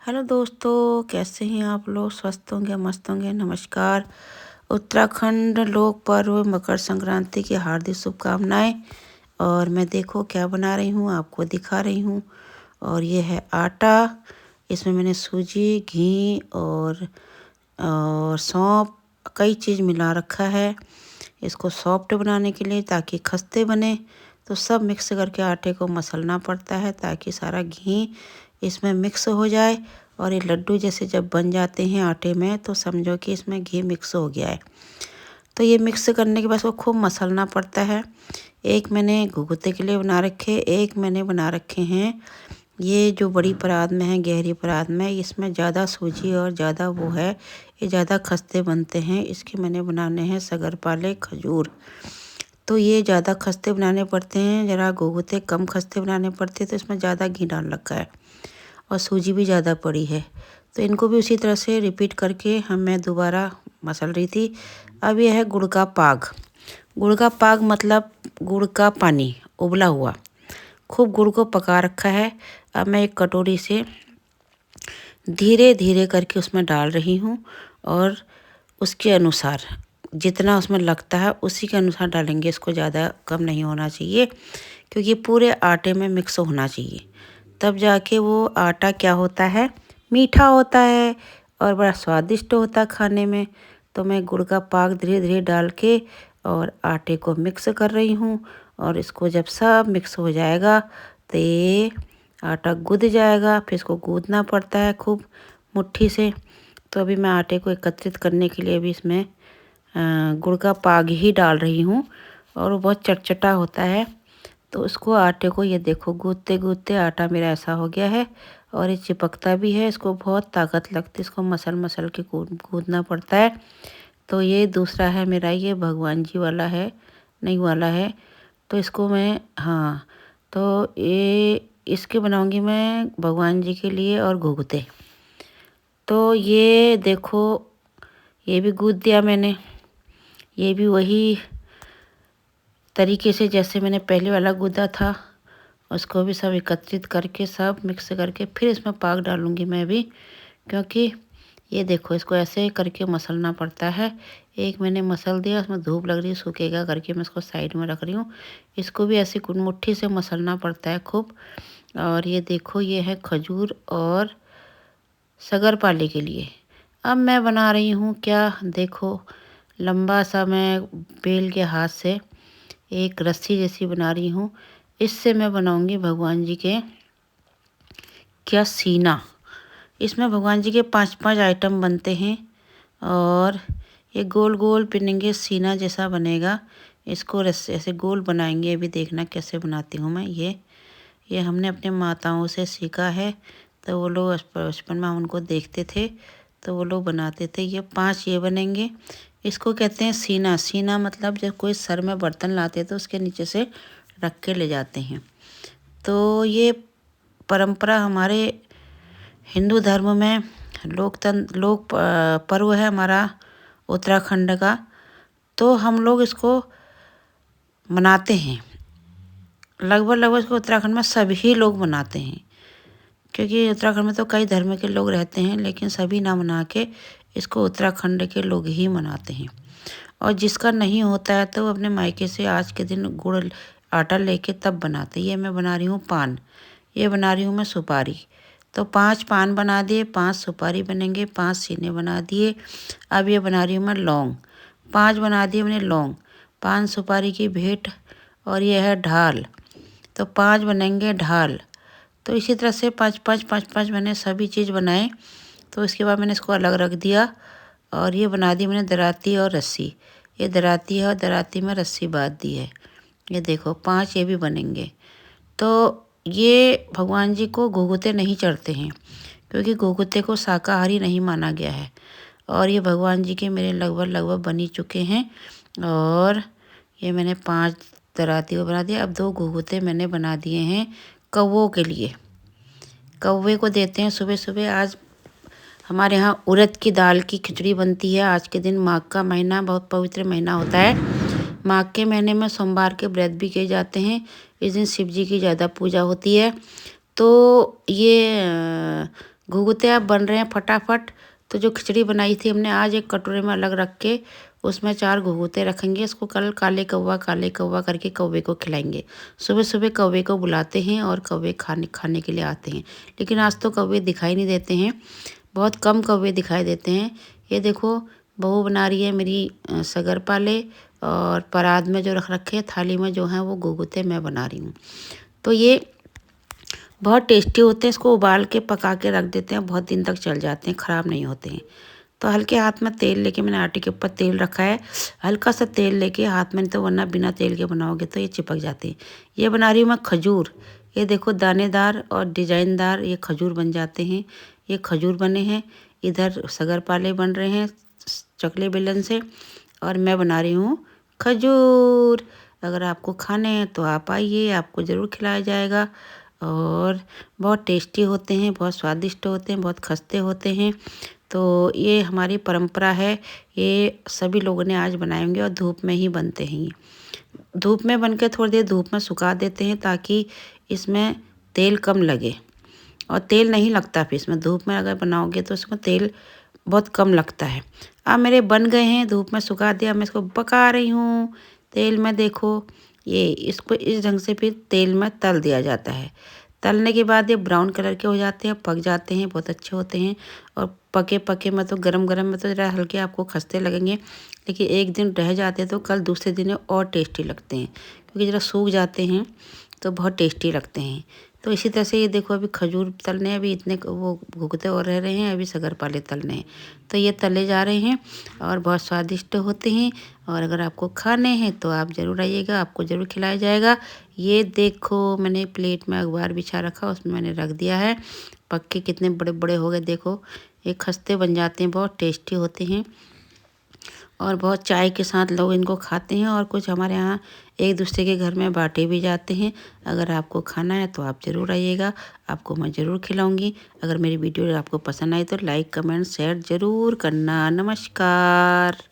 Hello दोस्तों, कैसे हैं आप लोग? स्वस्थ होंगे, मस्त होंगे। नमस्कार। उत्तराखंड लोक पर्व मकर संक्रांति की हार्दिक शुभकामनाएं। और मैं देखो क्या बना रही हूँ, आपको दिखा रही हूँ। और ये है आटा। इसमें मैंने सूजी, घी और सौंफ, कई चीज़ मिला रखा है इसको सॉफ्ट बनाने के लिए, ताकि खस्ते बने। तो सब मिक्स करके आटे को मसलना पड़ता है ताकि सारा घी इसमें मिक्स हो जाए। और ये लड्डू जैसे जब बन जाते हैं आटे में, तो समझो कि इसमें घी मिक्स हो गया है। तो ये मिक्स करने के बाद इसको खूब मसलना पड़ता है। एक मैंने घुघुते के लिए बना रखे, एक मैंने बना रखे हैं ये जो बड़ी परात में है, गहरी परात में। इसमें ज़्यादा सूजी और ज़्यादा वो है, ये ज़्यादा खस्ते बनते हैं। इसके मैंने बनाने हैं सगरपाले खजूर। तो ये ज़्यादा खस्ते बनाने पड़ते हैं, ज़रा घुघुते कम खस्ते बनाने पड़ते हैं। तो इसमें ज़्यादा घी डाल रखा है और सूजी भी ज़्यादा पड़ी है। तो इनको भी उसी तरह से रिपीट करके मैं दोबारा मसल रही थी। अब यह है गुड़ का पाग। गुड़ का पाग मतलब गुड़ का पानी उबला हुआ। खूब गुड़ को पका रखा है। अब मैं एक कटोरी से धीरे धीरे करके उसमें डाल रही हूँ, और उसके अनुसार जितना उसमें लगता है उसी के अनुसार डालेंगे। इसको ज़्यादा कम नहीं होना चाहिए, क्योंकि पूरे आटे में मिक्स होना चाहिए। तब जाके वो आटा क्या होता है, मीठा होता है और बड़ा स्वादिष्ट होता है खाने में। तो मैं गुड़ का पाक धीरे धीरे डाल के और आटे को मिक्स कर रही हूँ। और इसको जब सब मिक्स हो जाएगा तो ये आटा गूँथ जाएगा। फिर इसको गूँथना पड़ता है खूब मुट्ठी से। तो अभी मैं आटे को एकत्रित करने के लिए भी इसमें गुड़ का पाग ही डाल रही हूँ, और वो बहुत चटचटा होता है। तो उसको आटे को ये देखो गूँथते गूँथते आटा मेरा ऐसा हो गया है, और ये चिपकता भी है। इसको बहुत ताकत लगती है, इसको मसल मसल के गूँथना पड़ता है। तो ये दूसरा है मेरा, ये भगवान जी वाला है, नहीं वाला है। तो इसको मैं तो ये इसके बनाऊंगी मैं भगवान जी के लिए और घुघुते। तो ये देखो, ये भी गूँथ दिया मैंने। ये भी वही तरीके से जैसे मैंने पहले वाला गूँथा था, उसको भी सब एकत्रित करके सब मिक्स करके फिर इसमें पाक डालूंगी मैं भी। क्योंकि ये देखो, इसको ऐसे करके मसलना पड़ता है। एक मैंने मसल दिया, उसमें धूप लग रही है, सूखेगा करके मैं इसको साइड में रख रही हूँ। इसको भी ऐसे मुट्ठी से मसलना पड़ता है खूब। और ये देखो, ये है खजूर और सगरपाले के लिए। अब मैं बना रही हूँ क्या, देखो लंबा सा मैं बेल के हाथ से एक रस्सी जैसी बना रही हूँ। इससे मैं बनाऊंगी भगवान जी के क्या सीना। इसमें भगवान जी के 5-5 आइटम बनते हैं, और ये गोल गोल पिनेंगे, सीना जैसा बनेगा। इसको रस्से ऐसे गोल बनाएंगे। अभी देखना कैसे बनाती हूँ मैं। ये हमने अपने माताओं से सीखा है। तो वो लोग बचपन में हम उनको देखते थे, तो वो लोग बनाते थे। ये 5 ये बनेंगे। इसको कहते हैं सीना। सीना मतलब जब कोई सर में बर्तन लाते तो उसके नीचे से रख के ले जाते हैं। तो ये परंपरा हमारे हिंदू धर्म में लोक पर्व है हमारा उत्तराखंड का। तो हम लोग इसको मनाते हैं। लगभग इसको उत्तराखंड में सभी लोग मनाते हैं, क्योंकि उत्तराखंड में तो कई धर्म के लोग रहते हैं, लेकिन सभी ना मना के इसको उत्तराखंड के लोग ही मनाते हैं। और जिसका नहीं होता है तो अपने मायके से आज के दिन गुड़ आटा लेके तब बनाते हैं। ये मैं बना रही हूँ पान, ये बना रही हूँ मैं सुपारी। तो 5 पान बना दिए, 5 सुपारी बनेंगे, 5 सीने बना दिए। अब ये बना रही हूँ मैं लौंग। 5 बना दिए मैंने लौंग, 5 सुपारी की भेंट। और ये है ढाल, तो 5 बनेंगे ढाल। तो इसी तरह से 5-5 मैंने सभी चीज़ बनाए। तो इसके बाद मैंने इसको अलग रख दिया, और ये बना दी मैंने दराती और रस्सी। ये दराती है और दराती में रस्सी बांध दी है। ये देखो 5 ये भी बनेंगे। तो ये भगवान जी को घुघुते नहीं चढ़ते हैं, क्योंकि घुघुते को शाकाहारी नहीं माना गया है। और ये भगवान जी के मेरे लगभग बन ही चुके हैं। और ये मैंने 5 दराती को बना दिया। अब 2 घुघुते मैंने बना दिए हैं कौवों के लिए। कौवे को देते हैं सुबह सुबह। आज हमारे यहाँ उड़द की दाल की खिचड़ी बनती है। आज के दिन माघ का महीना बहुत पवित्र महीना होता है। माघ के महीने में सोमवार के व्रत भी किए जाते हैं। इस दिन शिव जी की ज़्यादा पूजा होती है। तो ये घुघुते अब बन रहे हैं फटाफट। तो जो खिचड़ी बनाई थी हमने आज एक कटोरे में अलग रख के उसमें 4 घुघुते रखेंगे। इसको कल काले कौवा करके कौवे को खिलाएंगे। सुबह सुबह कौवे को बुलाते हैं और कौवे खाने खाने के लिए आते हैं। लेकिन आज तो कौवे दिखाई नहीं देते हैं, बहुत कम कौवे दिखाई देते हैं। ये देखो बहू बना रही है मेरी सगर पाले, और परात में जो रख रखे हैं थाली में जो है वो घुघुते मैं बना रही हूँ। तो ये बहुत टेस्टी होते हैं। इसको उबाल के पका के रख देते हैं, बहुत दिन तक चल जाते हैं, ख़राब नहीं होते हैं। तो हल्के हाथ में तेल लेके मैंने आटे के ऊपर तेल रखा है। हल्का सा तेल लेके हाथ में, नहीं तो वरना बिना तेल के बनाओगे तो ये चिपक जाते हैं। ये बना रही हूँ मैं खजूर। ये देखो दानेदार और डिजाइनदार ये खजूर बन जाते हैं। ये खजूर बने हैं। इधर सगर पाले बन रहे हैं चकले बेलन से, और मैं बना रही हूँ खजूर। अगर आपको खाने हैं तो आप आइए, आपको ज़रूर खिलाया जाएगा। और बहुत टेस्टी होते हैं, बहुत स्वादिष्ट होते हैं, बहुत खस्ते होते हैं। तो ये हमारी परंपरा है, ये सभी लोगों ने आज बनाए होंगे और धूप में ही बनते हैं ये। धूप में बन के थोड़ी देर धूप में सुखा देते हैं ताकि इसमें तेल कम लगे, और तेल नहीं लगता फिर इसमें। धूप में अगर बनाओगे तो इसमें तेल बहुत कम लगता है। अब मेरे बन गए हैं, धूप में सुखा दिया, मैं इसको पका रही हूँ तेल में। देखो ये इसको इस ढंग से फिर तेल में तल दिया जाता है। तलने के बाद ये ब्राउन कलर के हो जाते हैं, पक जाते हैं, बहुत अच्छे होते हैं। और पके पके में तो गरम गरम में तो ज़रा हल्के आपको खस्ते लगेंगे, लेकिन एक दिन रह जाते हैं तो कल दूसरे दिन और टेस्टी लगते हैं, क्योंकि ज़रा सूख जाते हैं तो बहुत टेस्टी लगते हैं। तो इसी तरह से ये देखो अभी खजूर तलने अभी इतने वो घुघुते और रह रहे हैं, अभी सगर पाले तलने हैं। तो ये तले जा रहे हैं और बहुत स्वादिष्ट होते हैं। और अगर आपको खाने हैं तो आप ज़रूर आइएगा, आपको ज़रूर खिलाया जाएगा। ये देखो मैंने प्लेट में अखबार बिछा रखा, उसमें मैंने रख दिया है। पक्के कितने बड़े बड़े हो गए देखो, ये खस्ते बन जाते हैं, बहुत टेस्टी होते हैं। और बहुत चाय के साथ लोग इनको खाते हैं, और कुछ हमारे यहाँ एक दूसरे के घर में बांटे भी जाते हैं। अगर आपको खाना है तो आप ज़रूर आइएगा, आपको मैं ज़रूर खिलाऊंगी। अगर मेरी वीडियो आपको पसंद आई तो लाइक कमेंट शेयर ज़रूर करना। नमस्कार।